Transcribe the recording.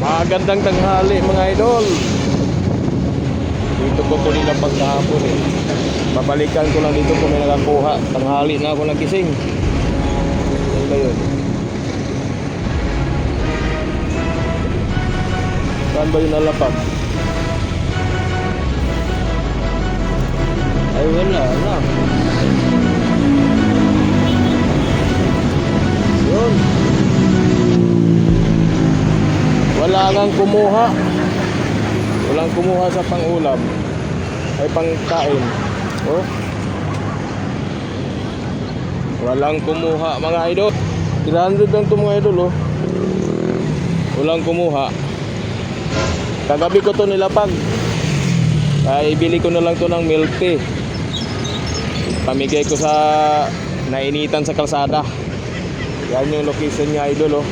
Magandang tanghali mga idol. Dito ko nila pagkahapon eh. Babalikan ko lang dito kung may nakakuha. Tanghali na ako nagising. Ano ba yun? Saan ba yung nalapag? Ay wala na. Yun. Wala ngang kumuha. Walang kumuha sa pang-ulam. Ay pangkain. Oh. Walang kumuha mga idol. 300 lang ito mga idol oh. Walang kumuha. Kagabi ko to nilapag. Ay ibili ko na lang to ng milk tea. Pamigay ko sa nainitan sa kalsada. Yan yung location niya idol oh.